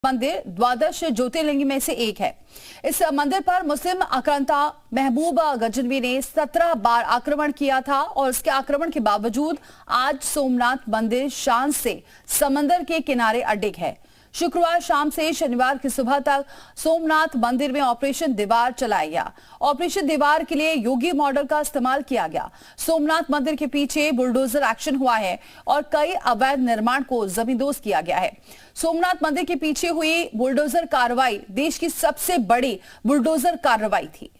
मंदिर द्वादश ज्योतिर्लिंग में से एक है। इस मंदिर पर मुस्लिम आक्रांता महबूब गजनवी ने 17 बार आक्रमण किया था और उसके आक्रमण के बावजूद आज सोमनाथ मंदिर शान से समंदर के किनारे अडिग है। शुक्रवार शाम से शनिवार की सुबह तक सोमनाथ मंदिर में ऑपरेशन दीवार चलाया गया। ऑपरेशन दीवार के लिए योगी मॉडल का इस्तेमाल किया गया। सोमनाथ मंदिर के पीछे बुलडोजर एक्शन हुआ है और कई अवैध निर्माण को जमींदोज किया गया है। सोमनाथ मंदिर के पीछे हुई बुलडोजर कार्रवाई देश की सबसे बड़ी बुलडोजर कार्रवाई थी।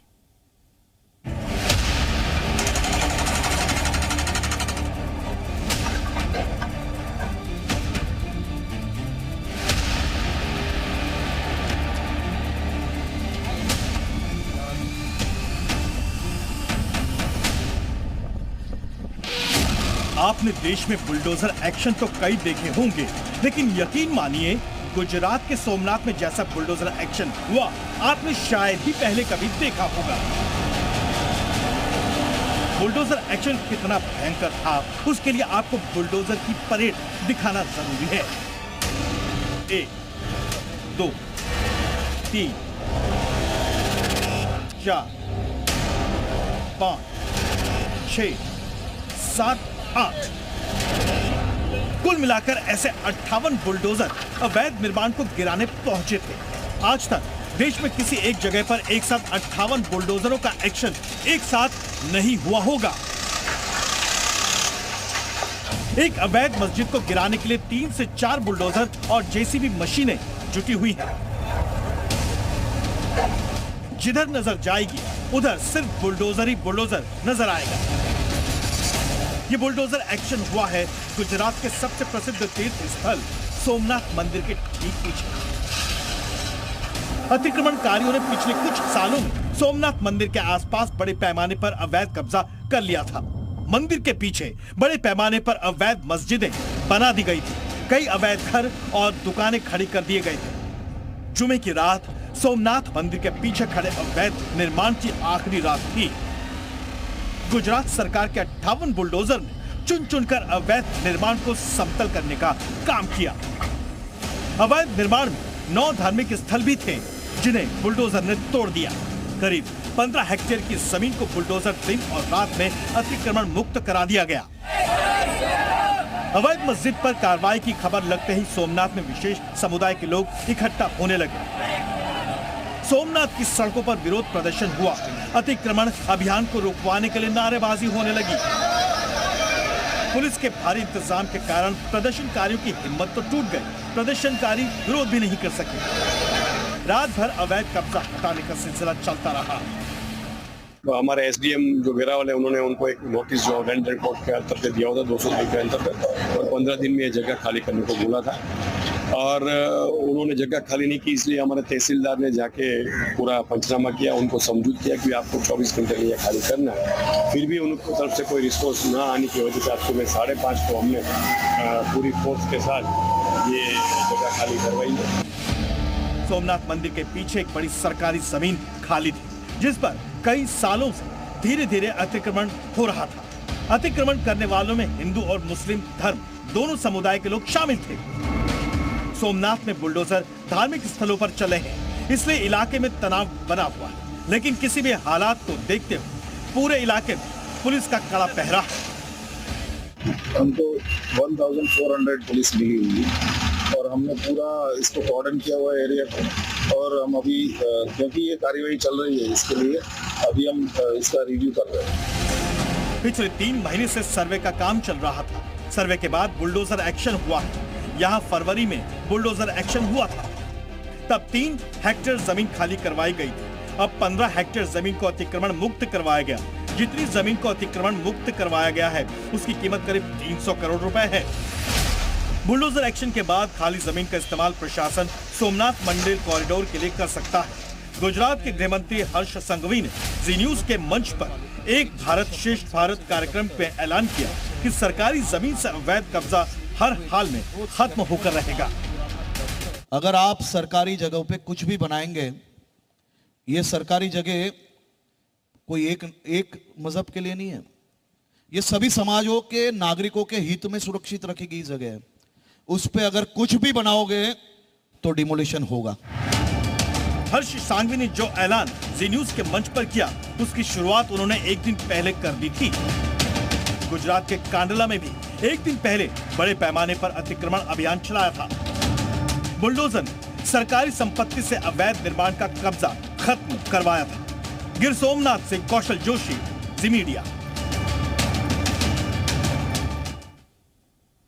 आपने देश में बुलडोजर एक्शन तो कई देखे होंगे, लेकिन यकीन मानिए गुजरात के सोमनाथ में जैसा बुलडोजर एक्शन हुआ आपने शायद ही पहले कभी देखा होगा। बुलडोजर एक्शन कितना भयंकर था उसके लिए आपको बुलडोजर की परेड दिखाना जरूरी है। 1, 2, 3, 4, 5, 6, 7, 8 कुल मिलाकर ऐसे 58 बुलडोजर अवैध निर्माण को गिराने पहुंचे थे। आज तक देश में किसी एक जगह पर एक साथ 58 बुलडोजरों का एक्शन एक साथ नहीं हुआ होगा। एक अवैध मस्जिद को गिराने के लिए 3 से 4 बुलडोजर और जेसीबी मशीनें जुटी हुई हैं। जिधर नजर जाएगी उधर सिर्फ बुलडोजर ही बुलडोजर नजर आएगा। ये बुलडोजर एक्शन हुआ है गुजरात के सबसे प्रसिद्ध तीर्थ स्थल सोमनाथ मंदिर के ठीक पीछे। अतिक्रमणकारियों ने पिछले कुछ सालों में सोमनाथ मंदिर के आसपास बड़े पैमाने पर अवैध कब्जा कर लिया था। मंदिर के पीछे बड़े पैमाने पर अवैध मस्जिदें बना दी गई थी। कई अवैध घर और दुकानें खड़ी कर दिए गए थे। जुमे की रात सोमनाथ मंदिर के पीछे खड़े अवैध निर्माण की आखिरी रात थी। गुजरात सरकार के 58 बुलडोजर ने चुन चुनकर अवैध निर्माण को समतल करने का काम किया। अवैध निर्माण में 9 धार्मिक स्थल भी थे जिन्हें बुलडोजर ने तोड़ दिया। करीब 15 हेक्टेयर की जमीन को बुलडोजर दिन और रात में अतिक्रमण मुक्त करा दिया गया। अवैध मस्जिद पर कार्रवाई की खबर लगते ही सोमनाथ में विशेष समुदाय के लोग इकट्ठा होने लगे। सोमनाथ की सड़कों पर विरोध प्रदर्शन हुआ। अतिक्रमण अभियान को रुकवाने के लिए नारेबाजी होने लगी। पुलिस के भारी इंतजाम के कारण प्रदर्शनकारियों की हिम्मत तो टूट गई। प्रदर्शनकारी विरोध भी नहीं कर सके। रात भर अवैध कब्जा हटाने का सिलसिला चलता रहा। तो हमारे एसडीएम जो घेरावल है उन्होंने उनको एक नोटिस जो लैंड रिपोर्ट के अंतर्गत दिया हुआ था 203 के अंतर्गत, और 15 दिन में ये जगह खाली करने को बोला था और उन्होंने जगह खाली नहीं की। इसलिए हमारे तहसीलदार ने जाके पूरा पंचनामा किया, उनको समझूत किया कि आपको 24 घंटे में यह खाली करना है। फिर भी उनकी तरफ से कोई रिस्पॉन्स ना आने की वजह से आज सुबह 5:30 को हमने पूरी फोर्स के साथ ये जगह खाली करवाई है। सोमनाथ मंदिर के पीछे एक बड़ी सरकारी जमीन खाली थी जिस पर कई सालों से धीरे धीरे अतिक्रमण हो रहा था। अतिक्रमण करने वालों में हिंदू और मुस्लिम धर्म दोनों समुदाय के लोग शामिल थे। सोमनाथ में बुलडोजर धार्मिक स्थलों पर चले हैं, इसलिए इलाके में तनाव बना हुआ है। लेकिन किसी भी हालात को देखते हुए पूरे इलाके में पुलिस का कड़ा पहरा है। हमको 1400 पुलिस मिली हुई और हमने पूरा इसको कॉर्डन किया हुआ एरिया को, और हम अभी क्योंकि ये कार्यवाही चल रही है इसके लिए अभी हम इसका रिव्यू कर रहे हैं। पिछले 3 महीने से सर्वे का काम चल रहा था। सर्वे के बाद बुलडोजर एक्शन हुआ। यहाँ फरवरी में बुलडोजर एक्शन हुआ था। तब 3 हेक्टेयर जमीन खाली करवाई गई थी। अब 15 हेक्टेयर जमीन को अतिक्रमण मुक्त करवाया गया। जितनी जमीन को अतिक्रमण मुक्त करवाया गया है उसकी कीमत करीब 300 करोड़ रुपए है। बुलडोजर एक्शन के बाद खाली जमीन का इस्तेमाल प्रशासन सोमनाथ मंदिर कॉरिडोर के लिए कर सकता है। गुजरात के गृह मंत्री हर्ष संघवी ने जी न्यूज के मंच पर एक भारत श्रेष्ठ भारत कार्यक्रम पे ऐलान किया कि सरकारी जमीन से अवैध कब्जा हर हाल में खत्म होकर रहेगा। अगर आप सरकारी जगहों पे कुछ भी बनाएंगे, ये सरकारी जगह कोई एक मजहब के लिए नहीं है, ये सभी समाजों के नागरिकों के हित में सुरक्षित रखी गई जगह है। उस पे अगर कुछ भी बनाओगे तो डिमोलिशन होगा। हर्ष सांघवी ने जो ऐलान जी न्यूज के मंच पर किया, उसकी शुरुआत उन्होंने एक दिन पहले कर दी थी। गुजरात के कांडला में भी एक दिन पहले बड़े पैमाने पर अतिक्रमण अभियान चलाया था। बुलडोजर ने सरकारी संपत्ति से अवैध निर्माण का कब्जा खत्म करवाया था। गिर सोमनाथ से कौशल जोशी, जी मीडिया।